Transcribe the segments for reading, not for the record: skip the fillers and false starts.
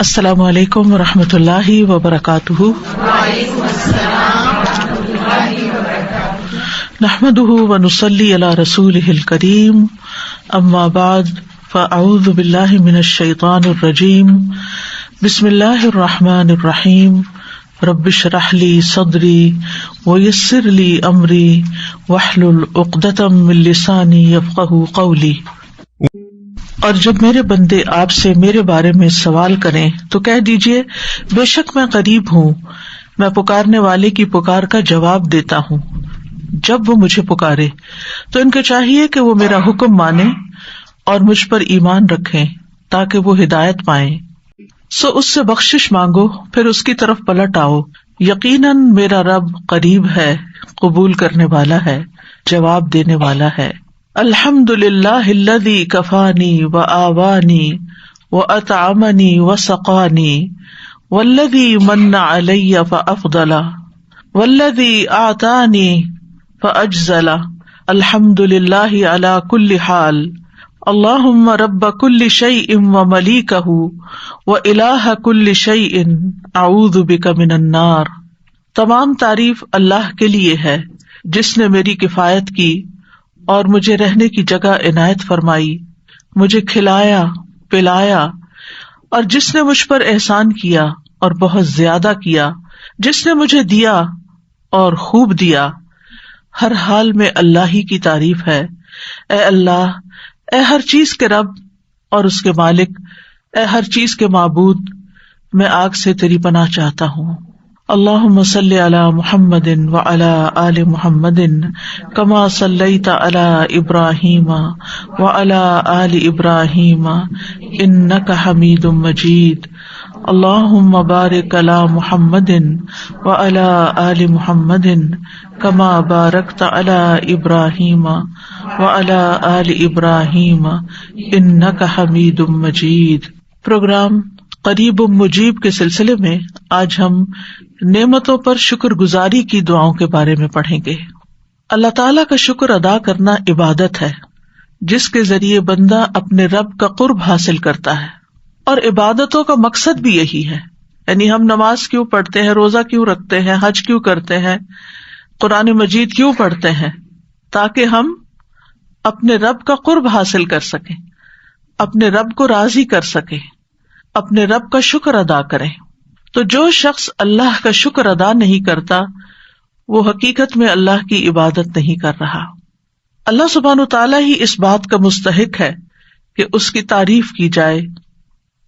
السلام علیکم ورحمۃ اللہ وبرکاتہ۔ وعلیکم السلام ورحمۃ اللہ وبرکاتہ۔ نحمده ونصلی علی رسولہ الکریم، اما بعد فاعوذ باللہ من الشیطان الرجیم، بسم اللہ الرحمن الرحیم، رب اشرح لی صدری ویسر لی امری واحلل عقدۃ من لسانی یفقہوا قولی۔ اور جب میرے بندے آپ سے میرے بارے میں سوال کریں تو کہہ دیجئے بے شک میں قریب ہوں، میں پکارنے والے کی پکار کا جواب دیتا ہوں جب وہ مجھے پکارے۔ تو ان کو چاہیے کہ وہ میرا حکم مانیں اور مجھ پر ایمان رکھیں تاکہ وہ ہدایت پائیں۔ سو اس سے بخشش مانگو، پھر اس کی طرف پلٹ آؤ، یقیناً میرا رب قریب ہے، قبول کرنے والا ہے، جواب دینے والا ہے۔ الحمد للہ الذی کفانی وآوانی وأطعمنی وسقانی والذی من علی فأفضل والذی اعطانی فأجزل، الحمد للہ علی کل حال، اللہم رب کل شیء وملیکہ وإلہ کل شیء اعوذ بک من النار۔ تمام تعریف اللہ کے لیے ہے جس نے میری کفایت کی اور مجھے رہنے کی جگہ عنایت فرمائی، مجھے کھلایا پلایا، اور جس نے مجھ پر احسان کیا اور بہت زیادہ کیا، جس نے مجھے دیا اور خوب دیا۔ ہر حال میں اللہ ہی کی تعریف ہے۔ اے اللہ، اے ہر چیز کے رب اور اس کے مالک، اے ہر چیز کے معبود، میں آگ سے تیری پناہ چاہتا ہوں۔ اللہم صلی علی محمد وعلی آل محمد کما صلیت علی ابراہیم وعلی آل ابراہیم انک حمید مجید۔ اللہم بارک علی محمد وعلی آل محمد کما بارکت علی ابراہیم وعلی آل ابراہیم انک حمید مجید۔ پروگرام قریب مجیب کے سلسلے میں آج ہم نعمتوں پر شکر گزاری کی دعاؤں کے بارے میں پڑھیں گے۔ اللہ تعالیٰ کا شکر ادا کرنا عبادت ہے جس کے ذریعے بندہ اپنے رب کا قرب حاصل کرتا ہے، اور عبادتوں کا مقصد بھی یہی ہے۔ یعنی ہم نماز کیوں پڑھتے ہیں، روزہ کیوں رکھتے ہیں، حج کیوں کرتے ہیں، قرآن مجید کیوں پڑھتے ہیں؟ تاکہ ہم اپنے رب کا قرب حاصل کر سکیں، اپنے رب کو راضی کر سکیں، اپنے رب کا شکر ادا کریں۔ تو جو شخص اللہ کا شکر ادا نہیں کرتا وہ حقیقت میں اللہ کی عبادت نہیں کر رہا۔ اللہ سبحانہ تعالیٰ ہی اس بات کا مستحق ہے کہ اس کی تعریف کی جائے،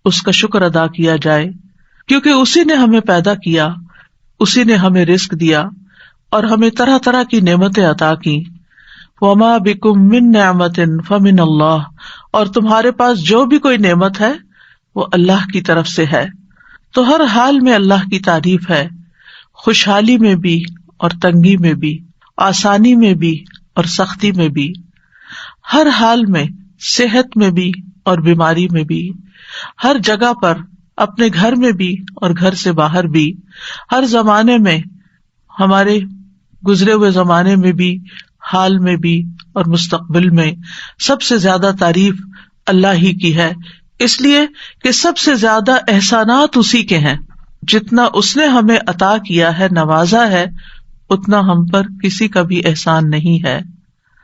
اس کا شکر ادا کیا جائے، کیونکہ اسی نے ہمیں پیدا کیا، اسی نے ہمیں رزق دیا اور ہمیں طرح طرح کی نعمتیں عطا کی۔ وما بکم من نعمت فمن اللہ، اور تمہارے پاس جو بھی کوئی نعمت ہے وہ اللہ کی طرف سے ہے۔ تو ہر حال میں اللہ کی تعریف ہے، خوشحالی میں بھی اور تنگی میں بھی، آسانی میں بھی اور سختی میں بھی، ہر حال میں، صحت میں بھی اور بیماری میں بھی، ہر جگہ پر، اپنے گھر میں بھی اور گھر سے باہر بھی، ہر زمانے میں، ہمارے گزرے ہوئے زمانے میں بھی، حال میں بھی اور مستقبل میں۔ سب سے زیادہ تعریف اللہ ہی کی ہے، اس لیے کہ سب سے زیادہ احسانات اسی کے ہیں۔ جتنا اس نے ہمیں عطا کیا ہے، نوازا ہے، اتنا ہم پر کسی کا بھی احسان نہیں ہے۔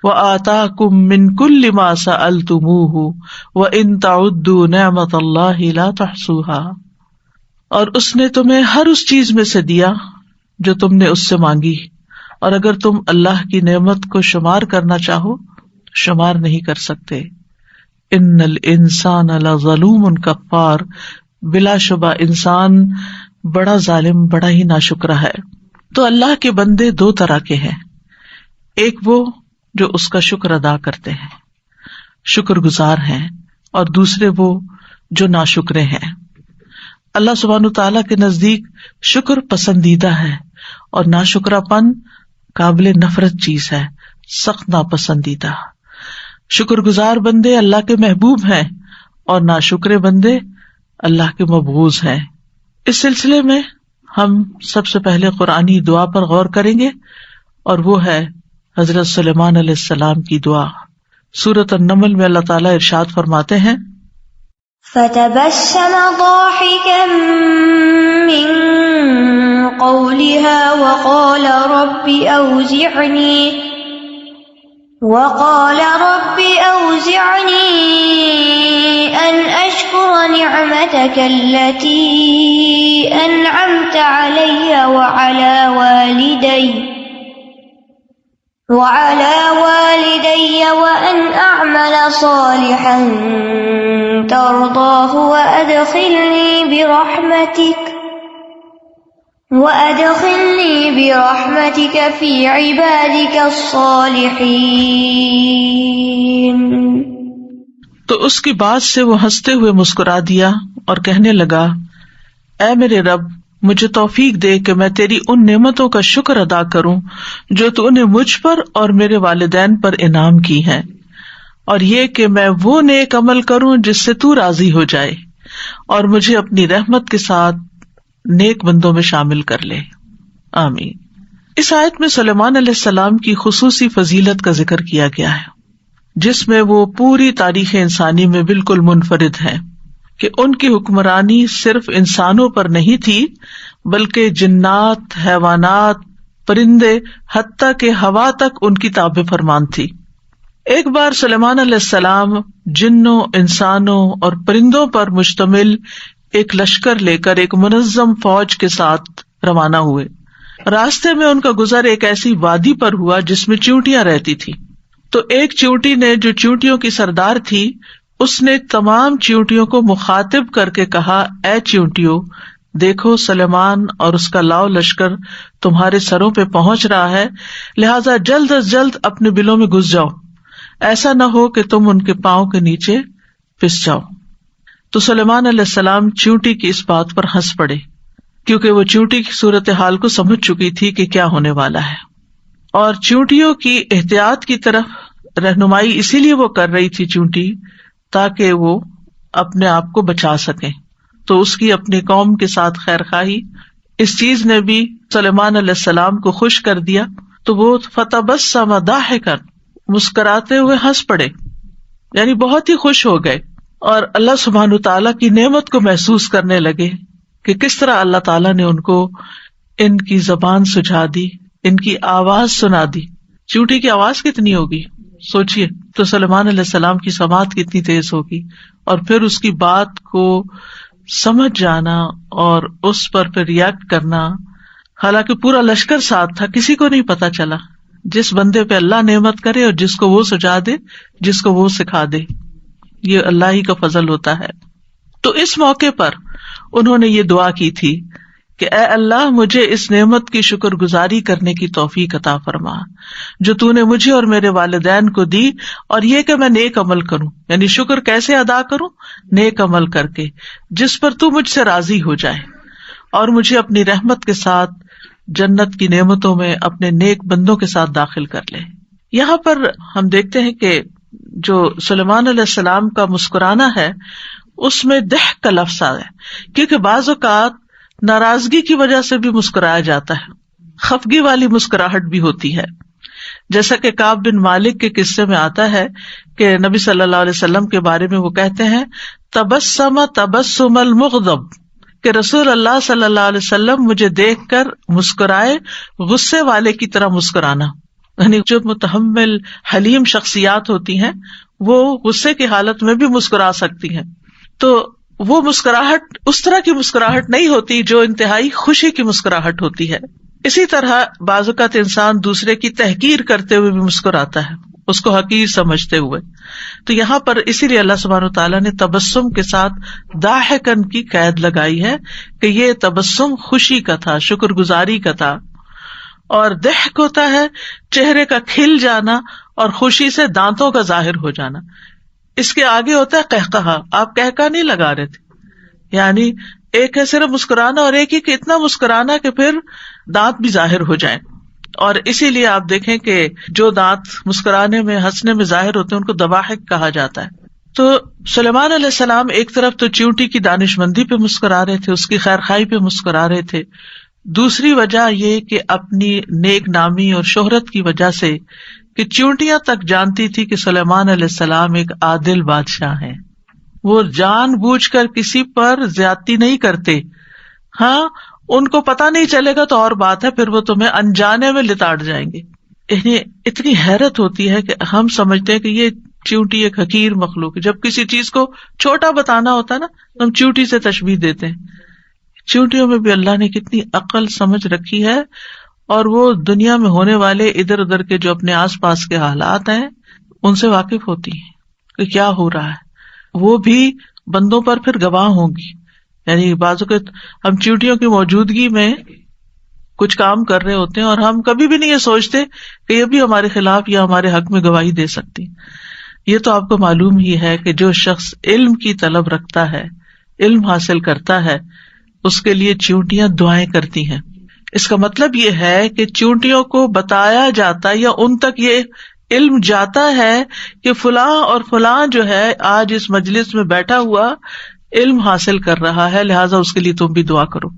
وَآتَاكُم مِّن كُلِّ مَا سَأَلْتُمُوهُ وَإِن تَعُدُّوا نِعْمَتَ اللَّهِ لَا تُحْصُوهَا، اور اس نے تمہیں ہر اس چیز میں سے دیا جو تم نے اس سے مانگی، اور اگر تم اللہ کی نعمت کو شمار کرنا چاہو شمار نہیں کر سکتے۔ ان الانسان لظلوم کفار، بلا شبہ انسان بڑا ظالم، بڑا ہی ناشکرا ہے۔ تو اللہ کے بندے دو طرح کے ہیں، ایک وہ جو اس کا شکر ادا کرتے ہیں، شکر گزار ہیں، اور دوسرے وہ جو ناشکرے ہیں۔ اللہ سبحانہ تعالیٰ کے نزدیک شکر پسندیدہ ہے اور ناشکرا پن قابل نفرت چیز ہے، سخت ناپسندیدہ۔ شکر گزار بندے اللہ کے محبوب ہیں اور ناشکرے بندے اللہ کے مبغوض ہیں۔ اس سلسلے میں ہم سب سے پہلے قرآنی دعا پر غور کریں گے، اور وہ ہے حضرت سلیمان علیہ السلام کی دعا۔ سورۃ النمل میں اللہ تعالیٰ ارشاد فرماتے ہیں، فتبسم ضاحكا رب أوزعني أن أشكر نعمتك التي أنعمت علي وعلى والدي وأن أعمل صالحا ترضاه وأدخلني برحمتك في عبادك الصالحين۔ تو اس کی بات سے وہ ہنستے ہوئے مسکرا دیا اور کہنے لگا، اے میرے رب، مجھے توفیق دے کہ میں تیری ان نعمتوں کا شکر ادا کروں جو تو نے مجھ پر اور میرے والدین پر انعام کی ہیں، اور یہ کہ میں وہ نیک عمل کروں جس سے تو راضی ہو جائے، اور مجھے اپنی رحمت کے ساتھ نیک بندوں میں شامل کر لے، آمین۔ اس آیت میں سلیمان علیہ السلام کی خصوصی فضیلت کا ذکر کیا گیا ہے، جس میں وہ پوری تاریخ انسانی میں بالکل منفرد ہے کہ ان کی حکمرانی صرف انسانوں پر نہیں تھی بلکہ جنات، حیوانات، پرندے، حتیٰ کہ ہوا تک ان کی تابع فرمان تھی۔ ایک بار سلیمان علیہ السلام جنوں، انسانوں اور پرندوں پر مشتمل ایک لشکر لے کر ایک منظم فوج کے ساتھ روانہ ہوئے۔ راستے میں ان کا گزر ایک ایسی وادی پر ہوا جس میں چیونٹیاں رہتی تھی، تو ایک چیونٹی نے، جو چیونٹیوں کی سردار تھی، اس نے تمام چیونٹیوں کو مخاطب کر کے کہا، اے چیونٹیوں، دیکھو سلیمان اور اس کا لاؤ لشکر تمہارے سروں پہ پہنچ رہا ہے، لہٰذا جلد از جلد اپنے بلوں میں گھس جاؤ، ایسا نہ ہو کہ تم ان کے پاؤں کے نیچے پس جاؤ۔ تو سلیمان علیہ السلام چیونٹی کی اس بات پر ہنس پڑے، کیونکہ وہ چیونٹی کی صورتحال کو سمجھ چکی تھی کہ کیا ہونے والا ہے، اور چیونٹیوں کی احتیاط کی طرف رہنمائی اسی لیے وہ کر رہی تھی چیونٹی، تاکہ وہ اپنے آپ کو بچا سکیں۔ تو اس کی اپنی قوم کے ساتھ خیر خواہی، اس چیز نے بھی سلیمان علیہ السلام کو خوش کر دیا، تو وہ فتبسم ضاحکا، مسکراتے ہوئے ہنس پڑے، یعنی بہت ہی خوش ہو گئے، اور اللہ سبحانہ تعالیٰ کی نعمت کو محسوس کرنے لگے کہ کس طرح اللہ تعالیٰ نے ان کو ان کی زبان سجھا دی، ان کی آواز سنا دی۔ چیونٹی کی آواز کتنی ہوگی سوچئے، تو سلیمان علیہ السلام کی سماعت کتنی تیز ہوگی، اور پھر اس کی بات کو سمجھ جانا اور اس پر پھر ریئیکٹ کرنا۔ حالانکہ پورا لشکر ساتھ تھا، کسی کو نہیں پتا چلا۔ جس بندے پہ اللہ نعمت کرے اور جس کو وہ سجا دے، جس کو وہ سکھا دے، یہ اللہ ہی کا فضل ہوتا ہے۔ تو اس موقع پر انہوں نے یہ دعا کی تھی کہ اے اللہ، مجھے اس نعمت کی شکر گزاری کرنے کی توفیق عطا فرما جو تو نے مجھے اور میرے والدین کو دی، اور یہ کہ میں نیک عمل کروں، یعنی شکر کیسے ادا کروں؟ نیک عمل کر کے جس پر تو مجھ سے راضی ہو جائے، اور مجھے اپنی رحمت کے ساتھ جنت کی نعمتوں میں اپنے نیک بندوں کے ساتھ داخل کر لے۔ یہاں پر ہم دیکھتے ہیں کہ جو سلیمان علیہ السلام کا مسکرانا ہے اس میں ضحک کا لفظ آیا ہے، کیونکہ بعض اوقات ناراضگی کی وجہ سے بھی مسکرایا جاتا ہے، خفگی والی مسکراہٹ بھی ہوتی ہے، جیسا کہ کعب بن مالک کے قصے میں آتا ہے کہ نبی صلی اللہ علیہ وسلم کے بارے میں وہ کہتے ہیں، تبسم تبسم المغضب، کہ رسول اللہ صلی اللہ علیہ وسلم مجھے دیکھ کر مسکرائے غصے والے کی طرح مسکرانا، یعنی جو متحمل حلیم شخصیات ہوتی ہیں وہ غصے کی حالت میں بھی مسکرا سکتی ہیں، تو وہ مسکراہٹ اس طرح کی مسکراہٹ نہیں ہوتی جو انتہائی خوشی کی مسکراہٹ ہوتی ہے۔ اسی طرح بعض اوقات انسان دوسرے کی تحقیر کرتے ہوئے بھی مسکراتا ہے، اس کو حقیر سمجھتے ہوئے، تو یہاں پر اسی لیے اللہ سبحانہ وتعالیٰ نے تبسم کے ساتھ ضاحکن کی قید لگائی ہے کہ یہ تبسم خوشی کا تھا، شکر گزاری کا تھا، اور ضحک ہوتا ہے چہرے کا کھل جانا اور خوشی سے دانتوں کا ظاہر ہو جانا۔ اس کے آگے ہوتا ہے قہقہا، آپ قہقہ نہیں لگا رہے تھے، یعنی ایک ہے صرف مسکرانا اور ایک ہی کہ اتنا مسکرانا کہ پھر دانت بھی ظاہر ہو جائیں، اور اسی لیے آپ دیکھیں کہ جو دانت مسکرانے میں، ہنسنے میں ظاہر ہوتے ہیں ان کو ضواحک کہا جاتا ہے۔ تو سلیمان علیہ السلام ایک طرف تو چیونٹی کی دانش مندی پہ مسکرا رہے تھے، اس کی خیر خواہی پہ مسکرا رہے تھے، دوسری وجہ یہ کہ اپنی نیک نامی اور شہرت کی وجہ سے کہ چیونٹیاں تک جانتی تھی کہ سلیمان علیہ السلام ایک عادل بادشاہ ہیں، وہ جان بوجھ کر کسی پر زیادتی نہیں کرتے، ہاں ان کو پتہ نہیں چلے گا تو اور بات ہے، پھر وہ تمہیں انجانے میں لتاڑ جائیں گے. یعنی اتنی حیرت ہوتی ہے کہ ہم سمجھتے ہیں کہ یہ چیونٹی ایک حقیر مخلوق ہے. جب کسی چیز کو چھوٹا بتانا ہوتا ہے نا تو ہم چیونٹی سے تشبیہ دیتے ہیں. چیونٹیوں میں بھی اللہ نے کتنی عقل سمجھ رکھی ہے، اور وہ دنیا میں ہونے والے ادھر ادھر کے جو اپنے آس پاس کے حالات ہیں ان سے واقف ہوتی ہیں کہ کیا ہو رہا ہے. وہ بھی بندوں پر پھر گواہ ہوں گی. یعنی بعض اوقات ہم چیونٹیوں کی موجودگی میں کچھ کام کر رہے ہوتے ہیں اور ہم کبھی بھی نہیں یہ سوچتے کہ یہ بھی ہمارے خلاف یا ہمارے حق میں گواہی دے سکتی. یہ تو آپ کو معلوم ہی ہے کہ جو شخص علم کی طلب رکھتا ہے، علم حاصل کرتا ہے، اس کے لیے چیونٹیاں دعائیں کرتی ہیں. اس کا مطلب یہ ہے کہ چیونٹیوں کو بتایا جاتا یا ان تک یہ علم جاتا ہے کہ فلاں اور فلاں جو ہے آج اس مجلس میں بیٹھا ہوا علم حاصل کر رہا ہے، لہٰذا اس کے لیے تم بھی دعا کرو.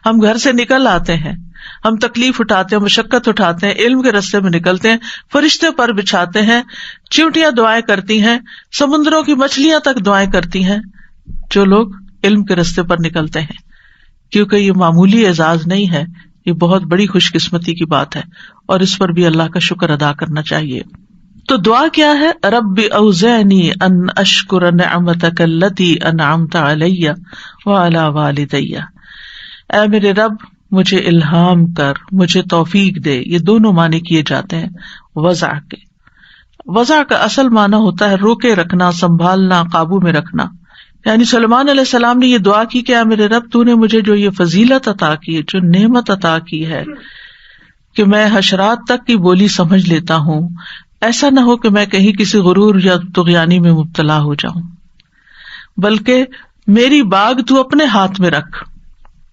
ہم گھر سے نکل آتے ہیں، ہم تکلیف اٹھاتے ہیں، مشقت اٹھاتے ہیں، علم کے راستے میں نکلتے ہیں، فرشتے پر بچھاتے ہیں، چیونٹیاں دعائیں کرتی ہیں، سمندروں کی مچھلیاں تک دعائیں کرتی ہیں جو لوگ علم کے راستے پر نکلتے ہیں. کیونکہ یہ معمولی اعزاز نہیں ہے، یہ بہت بڑی خوش قسمتی کی بات ہے، اور اس پر بھی اللہ کا شکر ادا کرنا چاہیے. تو دعا کیا ہے؟ رب اوزعنی ان اشکر نعمتک التی انعمت علی وعلی والدی. اے میرے رب مجھے الہام کر، مجھے توفیق دے. یہ دونوں معنی کیے جاتے ہیں وضع کے. وضع کا اصل معنی ہوتا ہے روکے رکھنا، سنبھالنا، قابو میں رکھنا. یعنی سلیمان علیہ السلام نے یہ دعا کی کہ اے میرے رب تو نے مجھے جو یہ فضیلت عطا کی ہے، جو نعمت عطا کی ہے کہ میں حشرات تک کی بولی سمجھ لیتا ہوں، ایسا نہ ہو کہ میں کہیں کسی غرور یا طغیانی میں مبتلا ہو جاؤں، بلکہ میری باغ تو اپنے ہاتھ میں رکھ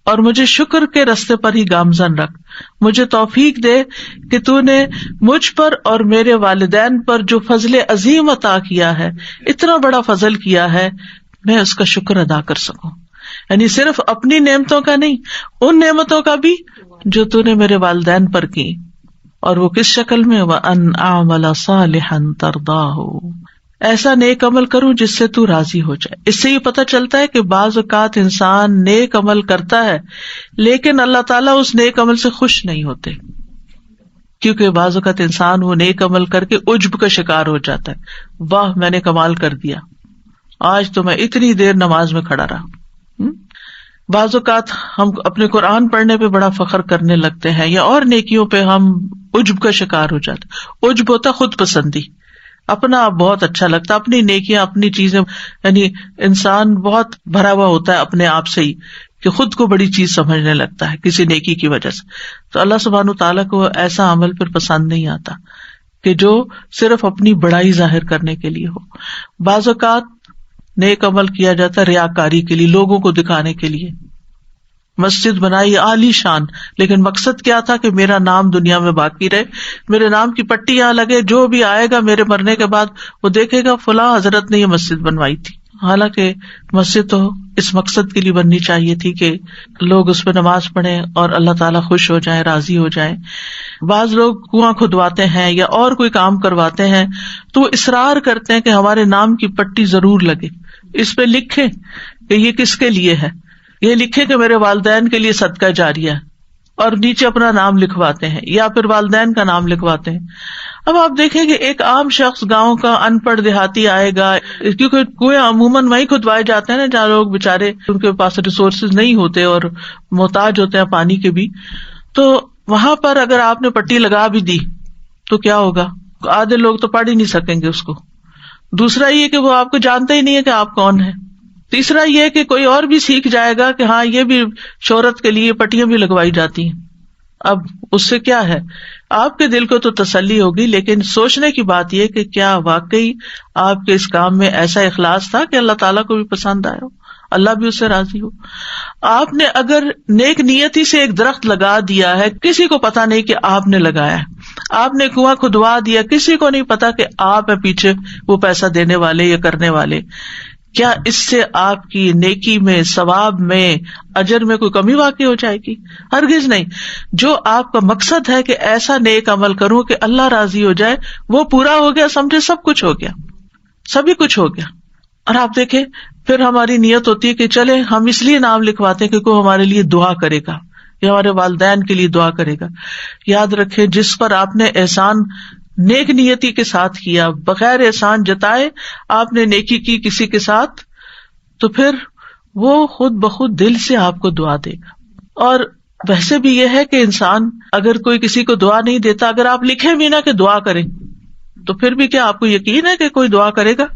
اور مجھے شکر کے رستے پر ہی گامزن رکھ. مجھے توفیق دے کہ تو نے مجھ پر اور میرے والدین پر جو فضل عظیم عطا کیا ہے، اتنا بڑا فضل کیا ہے، میں اس کا شکر ادا کر سکوں. یعنی صرف اپنی نعمتوں کا نہیں، ان نعمتوں کا بھی جو تو نے میرے والدین پر کی. اور وہ کس شکل میں؟ وَأَنْ أَعْمَلَ صَالِحًا تَرْضَاهُ، ایسا نیک عمل کروں جس سے تو راضی ہو جائے. اس سے یہ پتہ چلتا ہے کہ بعض اوقات انسان نیک عمل کرتا ہے لیکن اللہ تعالیٰ اس نیک عمل سے خوش نہیں ہوتے، کیونکہ بعض اوقات انسان وہ نیک عمل کر کے عجب کا شکار ہو جاتا ہے. واہ میں نے کمال کر دیا، آج تو میں اتنی دیر نماز میں کھڑا رہا. بعض اوقات ہم اپنے قرآن پڑھنے پہ بڑا فخر کرنے لگتے ہیں یا اور نیکیوں پہ ہم عجب کا شکار ہو جاتے. عجب ہوتا خود پسندی، اپنا آپ بہت اچھا لگتا، اپنی نیکیاں، اپنی چیزیں. یعنی انسان بہت بھرا ہوا ہوتا ہے اپنے آپ سے ہی کہ خود کو بڑی چیز سمجھنے لگتا ہے کسی نیکی کی وجہ سے. تو اللہ سبحانہ تعالیٰ کو ایسا عمل پھر پسند نہیں آتا کہ جو صرف اپنی بڑائی ظاہر کرنے کے لیے ہو. بعض اوقات نیک عمل کیا جاتا ہے ریاکاری کے لیے، لوگوں کو دکھانے کے لیے. مسجد بنائی عالی شان، لیکن مقصد کیا تھا کہ میرا نام دنیا میں باقی رہے، میرے نام کی پٹی یہاں لگے، جو بھی آئے گا میرے مرنے کے بعد وہ دیکھے گا فلاں حضرت نے یہ مسجد بنوائی تھی. حالانکہ مسجد تو اس مقصد کے لیے بننی چاہیے تھی کہ لوگ اس پہ نماز پڑھیں اور اللہ تعالیٰ خوش ہو جائیں، راضی ہو جائیں. بعض لوگ کنواں کھدواتے ہیں یا اور کوئی کام کرواتے ہیں تو وہ اصرار کرتے ہیں کہ ہمارے نام کی پٹی ضرور لگے، اس پہ لکھیں کہ یہ کس کے لیے ہے، یہ لکھیں کہ میرے والدین کے لیے صدقہ جاریہ ہے، اور نیچے اپنا نام لکھواتے ہیں یا پھر والدین کا نام لکھواتے ہیں. اب آپ دیکھیں کہ ایک عام شخص گاؤں کا ان پڑھ دیہاتی آئے گا، کیونکہ کنویں عموماً وہیں کھدوائے جاتے ہیں نا جہاں لوگ بےچارے ان کے پاس ریسورسز نہیں ہوتے اور محتاج ہوتے ہیں پانی کے بھی. تو وہاں پر اگر آپ نے پٹی لگا بھی دی تو کیا ہوگا؟ آدھے لوگ تو پڑھ ہی نہیں سکیں گے اس کو. دوسرا یہ کہ وہ آپ کو جانتے ہی نہیں ہے کہ آپ کون ہیں. تیسرا یہ کہ کوئی اور بھی سیکھ جائے گا کہ ہاں یہ بھی شہرت کے لیے پٹیاں بھی لگوائی جاتی ہیں. اب اس سے کیا ہے، آپ کے دل کو تو تسلی ہوگی، لیکن سوچنے کی بات یہ کہ کیا واقعی آپ کے اس کام میں ایسا اخلاص تھا کہ اللہ تعالیٰ کو بھی پسند آئے ہو، اللہ بھی اس سے راضی ہو. آپ نے اگر نیک نیتی سے ایک درخت لگا دیا ہے، کسی کو پتا نہیں کہ آپ نے لگایا ہے. آپ نے کنواں کھدوا دیا، کسی کو نہیں پتا کہ آپ ہیں پیچھے وہ پیسہ دینے والے یا کرنے والے. کیا اس سے آپ کی نیکی میں، ثواب میں، اجر میں کوئی کمی واقع ہو جائے گی؟ ہرگز نہیں. جو آپ کا مقصد ہے کہ ایسا نیک عمل کروں کہ اللہ راضی ہو جائے، وہ پورا ہو گیا، سمجھے سب کچھ ہو گیا، سبھی کچھ ہو گیا. اور آپ دیکھیں پھر ہماری نیت ہوتی ہے کہ چلے ہم اس لیے نام لکھواتے ہیں کہ کوئی ہمارے لیے دعا کرے گا، یا ہمارے والدین کے لیے دعا کرے گا. یاد رکھے جس پر آپ نے احسان نیک نیتی کے ساتھ کیا، بغیر احسان جتائے آپ نے نیکی کی کسی کے ساتھ، تو پھر وہ خود بخود دل سے آپ کو دعا دے گا. اور ویسے بھی یہ ہے کہ انسان اگر کوئی کسی کو دعا نہیں دیتا، اگر آپ لکھیں بھی نہ کہ دعا کریں، تو پھر بھی کیا آپ کو یقین ہے کہ کوئی دعا کرے گا؟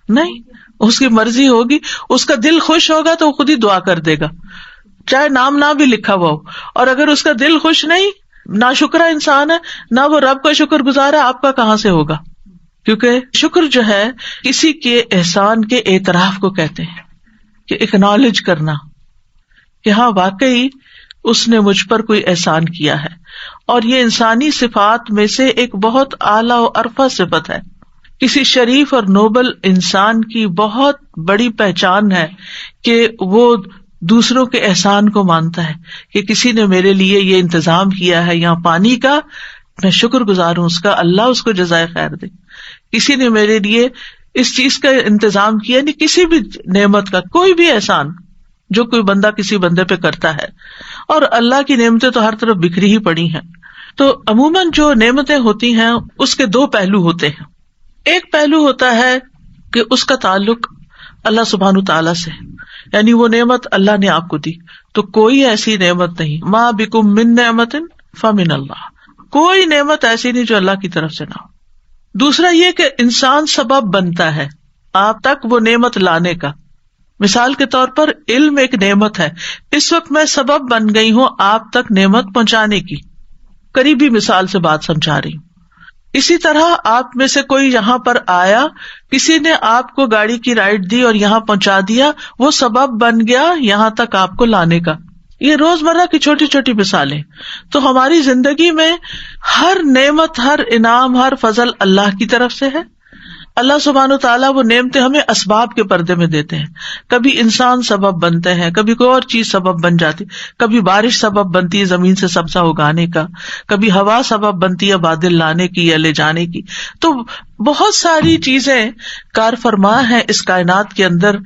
نہیں، اس کی مرضی ہوگی، اس کا دل خوش ہوگا تو وہ خود ہی دعا کر دے گا، چاہے نام نہ بھی لکھا ہوا ہو. اور اگر اس کا دل خوش نہیں، ناشکرا انسان ہے، نہ وہ رب کا شکر گزار ہے، آپ کا کہاں سے ہوگا؟ کیونکہ شکر جو ہے کسی کے احسان کے اعتراف کو کہتے ہیں، کہ اکنالج کرنا کہ ہاں واقعی اس نے مجھ پر کوئی احسان کیا ہے. اور یہ انسانی صفات میں سے ایک بہت اعلیٰ و عرفہ صفت ہے. کسی شریف اور نوبل انسان کی بہت بڑی پہچان ہے کہ وہ دوسروں کے احسان کو مانتا ہے، کہ کسی نے میرے لیے یہ انتظام کیا ہے یہاں پانی کا، میں شکر گزار ہوں اس کا، اللہ اس کو جزائے خیر دے. کسی نے میرے لیے اس چیز کا انتظام کیا، نہیں کسی بھی نعمت کا، کوئی بھی احسان جو کوئی بندہ کسی بندے پہ کرتا ہے. اور اللہ کی نعمتیں تو ہر طرف بکھری ہی پڑی ہیں. تو عموماً جو نعمتیں ہوتی ہیں اس کے دو پہلو ہوتے ہیں. ایک پہلو ہوتا ہے کہ اس کا تعلق اللہ سبحانہ تعالیٰ سے، یعنی وہ نعمت اللہ نے آپ کو دی، تو کوئی ایسی نعمت نہیں، ما بکم من نعمت فمن اللہ، کوئی نعمت ایسی نہیں جو اللہ کی طرف سے نہ ہو. دوسرا یہ کہ انسان سبب بنتا ہے آپ تک وہ نعمت لانے کا. مثال کے طور پر علم ایک نعمت ہے، اس وقت میں سبب بن گئی ہوں آپ تک نعمت پہنچانے کی، قریبی مثال سے بات سمجھا رہی ہوں. اسی طرح آپ میں سے کوئی یہاں پر آیا، کسی نے آپ کو گاڑی کی رائڈ دی اور یہاں پہنچا دیا، وہ سبب بن گیا یہاں تک آپ کو لانے کا. یہ روزمرہ کی چھوٹی چھوٹی مثالیں. تو ہماری زندگی میں ہر نعمت، ہر انعام، ہر فضل اللہ کی طرف سے ہے. اللہ سبحانہ و تعالیٰ وہ نعمتیں ہمیں اسباب کے پردے میں دیتے ہیں. کبھی انسان سبب بنتے ہیں، کبھی کوئی اور چیز سبب بن جاتی، کبھی بارش سبب بنتی ہے زمین سے سبزہ اگانے کا، کبھی ہوا سبب بنتی ہے بادل لانے کی یا لے جانے کی. تو بہت ساری چیزیں کار فرما ہیں اس کائنات کے اندر،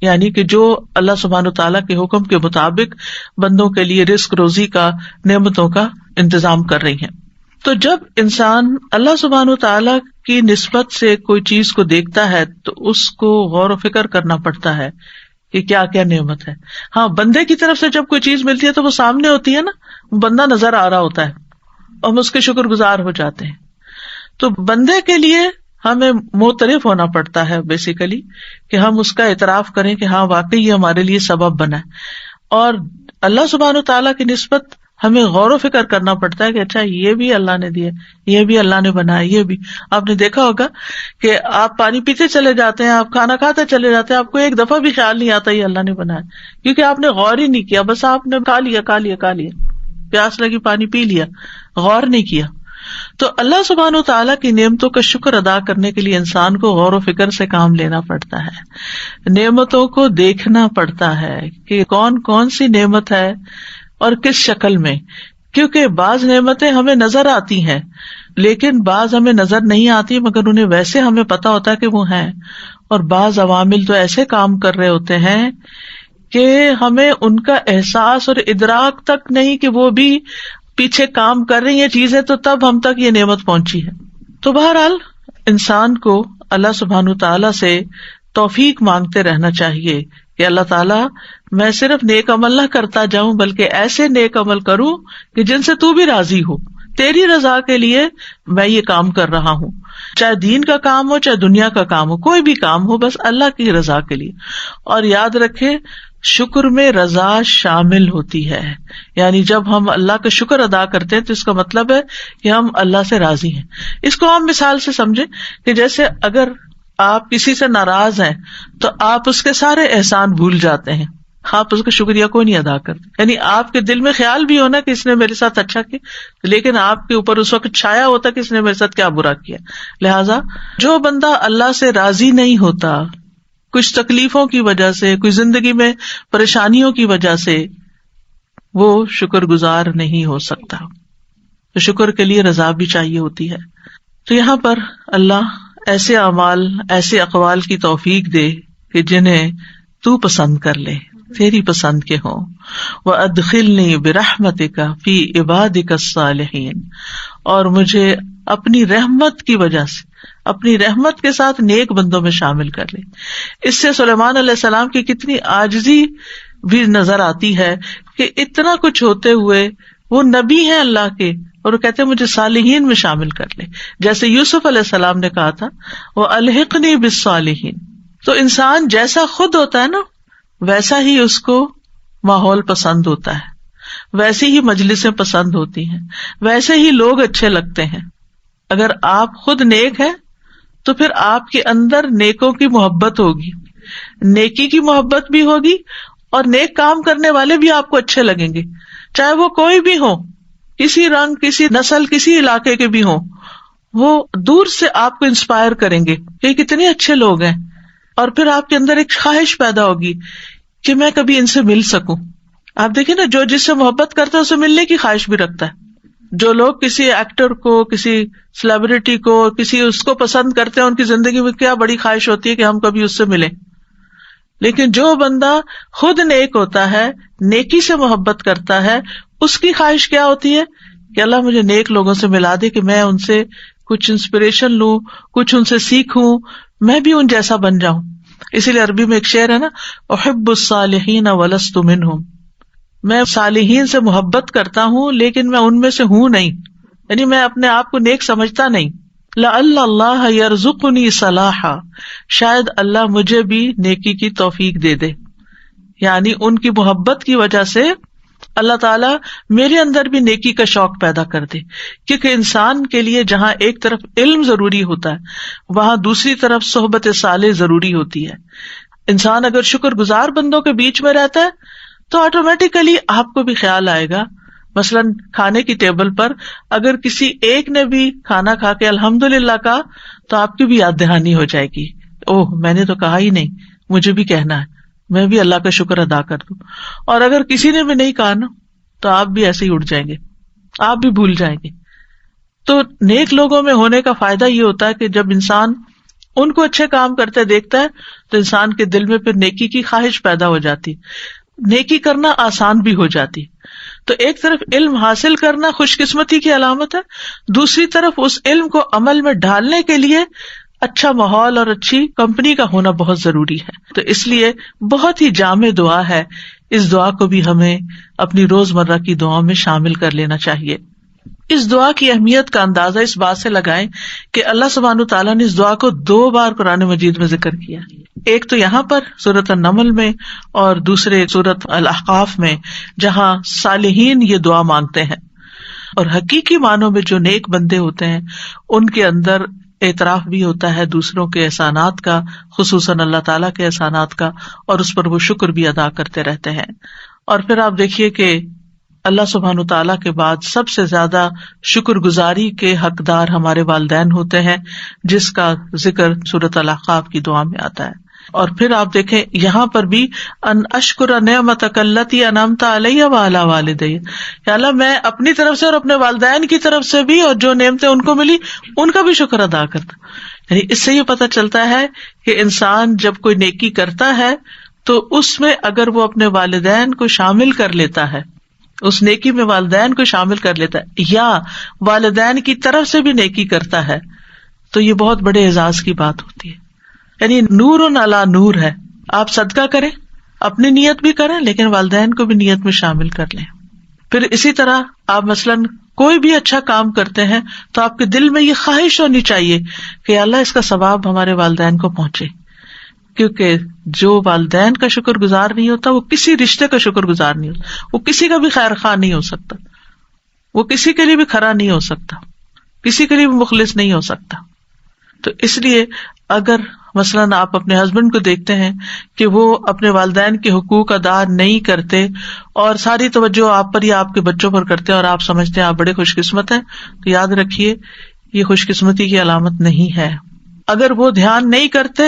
یعنی کہ جو اللہ سبحانہ و تعالیٰ کے حکم کے مطابق بندوں کے لیے رزق روزی کا، نعمتوں کا انتظام کر رہی ہیں. تو جب انسان اللہ سبحانہ و تعالیٰ کی نسبت سے کوئی چیز کو دیکھتا ہے تو اس کو غور و فکر کرنا پڑتا ہے کہ کیا کیا نعمت ہے. ہاں، بندے کی طرف سے جب کوئی چیز ملتی ہے تو وہ سامنے ہوتی ہے نا، بندہ نظر آ رہا ہوتا ہے، ہم اس کے شکر گزار ہو جاتے ہیں. تو بندے کے لیے ہمیں معترف ہونا پڑتا ہے بیسیکلی، کہ ہم اس کا اعتراف کریں کہ ہاں واقعی یہ ہمارے لیے سبب بنا ہے. اور اللہ سبحانہ و تعالیٰ کی نسبت ہمیں غور و فکر کرنا پڑتا ہے کہ اچھا یہ بھی اللہ نے دیا، یہ بھی اللہ نے بنایا. یہ بھی آپ نے دیکھا ہوگا کہ آپ پانی پیتے چلے جاتے ہیں، آپ کھانا کھاتے چلے جاتے ہیں، آپ کو ایک دفعہ بھی خیال نہیں آتا یہ اللہ نے بنایا، کیونکہ آپ نے غور ہی نہیں کیا، بس آپ نے کھا لیا، پیاس لگی پانی پی لیا، غور نہیں کیا. تو اللہ سبحانہ و تعالیٰ کی نعمتوں کا شکر ادا کرنے کے لیے انسان کو غور و فکر سے کام لینا پڑتا ہے، نعمتوں کو دیکھنا پڑتا ہے کہ کون کون سی نعمت ہے اور کس شکل میں. کیونکہ بعض نعمتیں ہمیں نظر آتی ہیں لیکن بعض ہمیں نظر نہیں آتی، مگر انہیں ویسے ہمیں پتا ہوتا ہے کہ وہ ہیں. اور بعض عوامل تو ایسے کام کر رہے ہوتے ہیں کہ ہمیں ان کا احساس اور ادراک تک نہیں کہ وہ بھی پیچھے کام کر رہی ہیں چیزیں، تو تب ہم تک یہ نعمت پہنچی ہے. تو بہرحال انسان کو اللہ سبحانہ تعالیٰ سے توفیق مانگتے رہنا چاہیے کہ اللہ تعالیٰ میں صرف نیک عمل نہ کرتا جاؤں بلکہ ایسے نیک عمل کروں کہ جن سے تو بھی راضی ہو، تیری رضا کے لیے میں یہ کام کر رہا ہوں، چاہے دین کا کام ہو چاہے دنیا کا کام ہو، کوئی بھی کام ہو، بس اللہ کی رضا کے لیے. اور یاد رکھے شکر میں رضا شامل ہوتی ہے، یعنی جب ہم اللہ کا شکر ادا کرتے ہیں تو اس کا مطلب ہے کہ ہم اللہ سے راضی ہیں. اس کو ہم مثال سے سمجھیں کہ جیسے اگر آپ کسی سے ناراض ہیں تو آپ اس کے سارے احسان بھول جاتے ہیں، آپ اس کا شکریہ کوئی نہیں ادا کرتے. یعنی آپ کے دل میں خیال بھی ہونا کہ اس نے میرے ساتھ اچھا کیا، لیکن آپ کے اوپر اس وقت چھایا ہوتا کہ اس نے میرے ساتھ کیا برا کیا. لہٰذا جو بندہ اللہ سے راضی نہیں ہوتا کچھ تکلیفوں کی وجہ سے، کوئی زندگی میں پریشانیوں کی وجہ سے، وہ شکر گزار نہیں ہو سکتا. تو شکر کے لیے رضا بھی چاہیے ہوتی ہے. تو یہاں پر اللہ ایسے اعمال، ایسے اقوال کی توفیق دے کہ جنہیں تو پسند کر لے. تیری پسند کے ہوں. وَأَدْخِلْنِي بِرَحْمَتِكَ فِي عِبَادِكَ الصَّالِحِينَ، اور مجھے اپنی رحمت کی وجہ سے، اپنی رحمت کے ساتھ نیک بندوں میں شامل کر لے. اس سے سلیمان علیہ السلام کی کتنی عاجزی بھی نظر آتی ہے کہ اتنا کچھ ہوتے ہوئے وہ نبی ہیں اللہ کے، اور وہ کہتے ہیں مجھے صالحین میں شامل کر لے. جیسے یوسف علیہ السلام نے کہا تھا وَأَلْحِقْنِي بِالصَّالِحِينَ. تو انسان جیسا خود ہوتا ہے نا، ویسا ہی اس کو ماحول پسند ہوتا ہے، ویسی ہی مجلسیں پسند ہوتی ہیں، ویسے ہی لوگ اچھے لگتے ہیں. اگر آپ خود نیک ہیں تو پھر آپ کے اندر نیکوں کی محبت ہوگی، نیکی کی محبت بھی ہوگی، اور نیک کام کرنے والے بھی آپ کو اچھے لگیں گے، چاہے وہ کوئی بھی ہو، کسی رنگ، کسی نسل، کسی علاقے کے بھی ہوں. وہ دور سے آپ کو انسپائر کریں گے کہ کتنے اچھے لوگ ہیں، اور پھر آپ کے اندر ایک خواہش پیدا ہوگی کہ میں کبھی ان سے مل سکوں. آپ دیکھیں نا، جو جس سے محبت کرتا ہے اسے ملنے کی خواہش بھی رکھتا ہے. جو لوگ کسی ایکٹر کو، کسی سیلیبریٹی کو، کسی اس کو پسند کرتے ہیں، ان کی زندگی میں کیا بڑی خواہش ہوتی ہے کہ ہم کبھی اس سے ملیں. لیکن جو بندہ خود نیک ہوتا ہے، نیکی سے محبت کرتا ہے، اس کی خواہش کیا ہوتی ہے کہ اللہ مجھے نیک لوگوں سے ملا دے کہ میں ان سے کچھ انسپریشن لوں، کچھ ان سے سیکھوں، میں بھی ان جیسا بن جاؤں. اسی لیے عربی میں ایک شعر ہے نا، احب الصالحین ولست منہم، میں صالحین سے محبت کرتا ہوں لیکن میں ان میں سے ہوں نہیں، یعنی میں اپنے آپ کو نیک سمجھتا نہیں. لعل اللہ یرزقنی صلاحا، شاید اللہ مجھے بھی نیکی کی توفیق دے دے. یعنی ان کی محبت کی وجہ سے اللہ تعالیٰ میرے اندر بھی نیکی کا شوق پیدا کر دے. کیونکہ انسان کے لیے جہاں ایک طرف علم ضروری ہوتا ہے، وہاں دوسری طرف صحبت صالح ضروری ہوتی ہے. انسان اگر شکر گزار بندوں کے بیچ میں رہتا ہے تو آٹومیٹیکلی آپ کو بھی خیال آئے گا. مثلاً کھانے کی ٹیبل پر اگر کسی ایک نے بھی کھانا کھا کے الحمدللہ کہا تو آپ کی بھی یاد دہانی ہو جائے گی، اوہ میں نے تو کہا ہی نہیں، مجھے بھی کہنا ہے، میں بھی اللہ کا شکر ادا کر دوں. اور اگر کسی نے بھی نہیں کہا نا تو آپ بھی ایسے ہی اٹھ جائیں گے، آپ بھی بھول جائیں گے. تو نیک لوگوں میں ہونے کا فائدہ یہ ہوتا ہے کہ جب انسان ان کو اچھے کام کرتے دیکھتا ہے تو انسان کے دل میں پھر نیکی کی خواہش پیدا ہو جاتی، نیکی کرنا آسان بھی ہو جاتی. تو ایک طرف علم حاصل کرنا خوش قسمتی کی علامت ہے، دوسری طرف اس علم کو عمل میں ڈالنے کے لیے اچھا ماحول اور اچھی کمپنی کا ہونا بہت ضروری ہے. تو اس لیے بہت ہی جامع دعا ہے، اس دعا کو بھی ہمیں اپنی روزمرہ کی دعاؤں میں شامل کر لینا چاہیے. اس دعا کی اہمیت کا اندازہ اس بات سے لگائیں کہ اللہ سبحانہ تعالیٰ نے اس دعا کو 2 بار قرآن مجید میں ذکر کیا. ایک تو یہاں پر سورۃ النمل میں، اور دوسرے سورۃ الاحقاف میں، جہاں صالحین یہ دعا مانگتے ہیں. اور حقیقی معنوں میں جو نیک بندے ہوتے ہیں ان کے اندر اعتراف بھی ہوتا ہے دوسروں کے احسانات کا، خصوصاً اللہ تعالیٰ کے احسانات کا، اور اس پر وہ شکر بھی ادا کرتے رہتے ہیں. اور پھر آپ دیکھیے کہ اللہ سبحانہ تعالیٰ کے بعد سب سے زیادہ شکر گزاری کے حقدار ہمارے والدین ہوتے ہیں، جس کا ذکر سورۃ الاحقاف کی دعا میں آتا ہے. اور پھر آپ دیکھیں یہاں پر بھی ان اشکر نعمتک التی انعمت علی وعلی والدی، یا اللہ میں اپنی طرف سے اور اپنے والدین کی طرف سے بھی، اور جو نعمتیں ان کو ملی ان کا بھی شکر ادا کرتا. یعنی اس سے یہ پتہ چلتا ہے کہ انسان جب کوئی نیکی کرتا ہے تو اس میں اگر وہ اپنے والدین کو شامل کر لیتا ہے، اس نیکی میں والدین کو شامل کر لیتا ہے، یا والدین کی طرف سے بھی نیکی کرتا ہے، تو یہ بہت بڑے اعزاز کی بات ہوتی ہے. یعنی نور علی نور ہے. آپ صدقہ کریں، اپنی نیت بھی کریں، لیکن والدین کو بھی نیت میں شامل کر لیں. پھر اسی طرح آپ مثلاً کوئی بھی اچھا کام کرتے ہیں تو آپ کے دل میں یہ خواہش ہونی چاہیے کہ اللہ اس کا ثواب ہمارے والدین کو پہنچے. کیونکہ جو والدین کا شکر گزار نہیں ہوتا وہ کسی رشتے کا شکر گزار نہیں ہوتا، وہ کسی کا بھی خیر خواہ نہیں ہو سکتا، وہ کسی کے لیے بھی کھرا نہیں ہو سکتا، کسی کے لیے بھی مخلص نہیں ہو سکتا. تو اس لیے اگر مثلاً آپ اپنے ہسبینڈ کو دیکھتے ہیں کہ وہ اپنے والدین کے حقوق ادا نہیں کرتے اور ساری توجہ آپ پر یا آپ کے بچوں پر کرتے ہیں، اور آپ سمجھتے ہیں آپ بڑے خوش قسمت ہیں، تو یاد رکھیے یہ خوش قسمتی کی علامت نہیں ہے. اگر وہ دھیان نہیں کرتے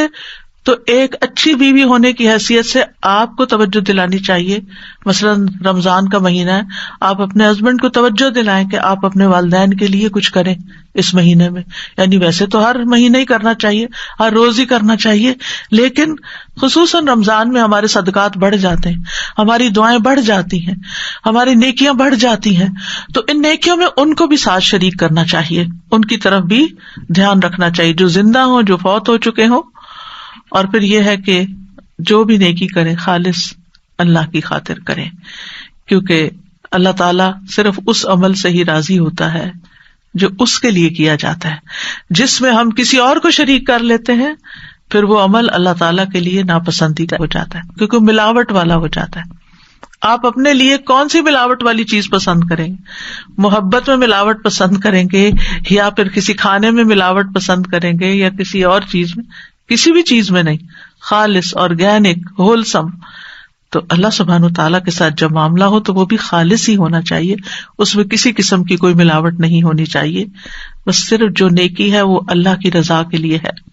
تو ایک اچھی بیوی ہونے کی حیثیت سے آپ کو توجہ دلانی چاہیے. مثلاً رمضان کا مہینہ ہے، آپ اپنے ہسبینڈ کو توجہ دلائیں کہ آپ اپنے والدین کے لیے کچھ کریں اس مہینے میں. یعنی ویسے تو ہر مہینے ہی کرنا چاہیے، ہر روز ہی کرنا چاہیے، لیکن خصوصاً رمضان میں ہمارے صدقات بڑھ جاتے ہیں، ہماری دعائیں بڑھ جاتی ہیں، ہماری نیکیاں بڑھ جاتی ہیں. تو ان نیکیوں میں ان کو بھی ساتھ شریک کرنا چاہیے، ان کی طرف بھی دھیان رکھنا چاہیے، جو زندہ ہوں، جو فوت ہو چکے ہوں. اور پھر یہ ہے کہ جو بھی نیکی کریں خالص اللہ کی خاطر کریں، کیونکہ اللہ تعالیٰ صرف اس عمل سے ہی راضی ہوتا ہے جو اس کے لیے کیا جاتا ہے. جس میں ہم کسی اور کو شریک کر لیتے ہیں پھر وہ عمل اللہ تعالیٰ کے لیے ناپسندیدہ ہو جاتا ہے، کیونکہ ملاوٹ والا ہو جاتا ہے. آپ اپنے لیے کون سی ملاوٹ والی چیز پسند کریں گے؟ محبت میں ملاوٹ پسند کریں گے، یا پھر کسی کھانے میں ملاوٹ پسند کریں گے، یا کسی اور چیز میں؟ کسی بھی چیز میں نہیں، خالص، آرگینک، ہولسم. تو اللہ سبحانہ وتعالیٰ کے ساتھ جب معاملہ ہو تو وہ بھی خالص ہی ہونا چاہیے، اس میں کسی قسم کی کوئی ملاوٹ نہیں ہونی چاہیے. بس صرف جو نیکی ہے وہ اللہ کی رضا کے لیے ہے.